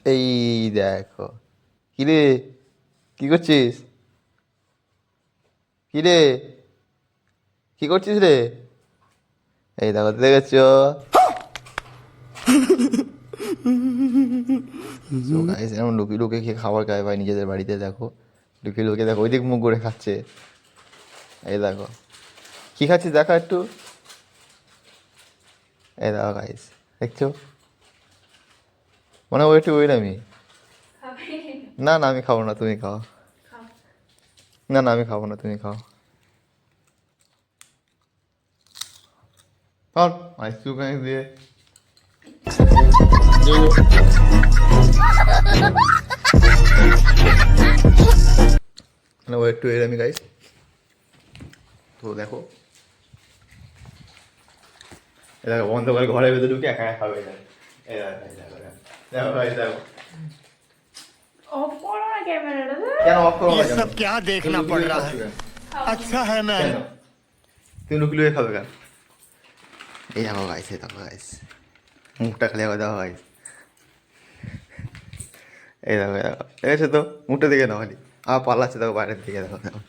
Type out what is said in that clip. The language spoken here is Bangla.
এই দেখো। কিরে, কি করছিস? কিরে, কি করছিস রে? এই দেখো, দেখেছো? সো গাইস, এরকম লুকিয়ে লুকিয়ে খেয়ে খাবার খায় ভাই নিজেদের বাড়িতে। দেখো, লুকিয়ে লুকিয়ে দেখো, ওইদিক মুখ করে খাচ্ছে। এই দেখো, কি খাচ্ছিস দেখা একটু। এই দেখো গাইস, দেখছো? মানে ও একটু ওই আমি। না না, আমি খাবো না, তুমি খাও। না না, আমি খাবো না, তুমি খাও। খাও আইসক্রিম দিয়ে। মানে ও একটু এরামি গাইস। তো দেখো, এ দেখো অন্ধকার ঘরের ভেতরে ঢুকে একা একা খাবে। এই দেখো, এই দেখো, দেখো গাইস, দেখো। অফ করো না ক্যামেরাটা। কেন অফ করো না? ये কেন सब क्या देखना তুমি पड़ লুকিয়ে रहा খাচ্ছ है। কেন? अच्छा है मैं কেন তুমি লুকিয়ে খাবে কেন? এই দেখো গাইস, এই দেখো গাইস, মুখটা খালি একবার দেখো গাইস। এই দেখো, এই দেখো, দেখেছো তো? মুখটা দেখে নাও খালি। পালাচ্ছে দেখো বাইরের দিকে, দেখো দেখো।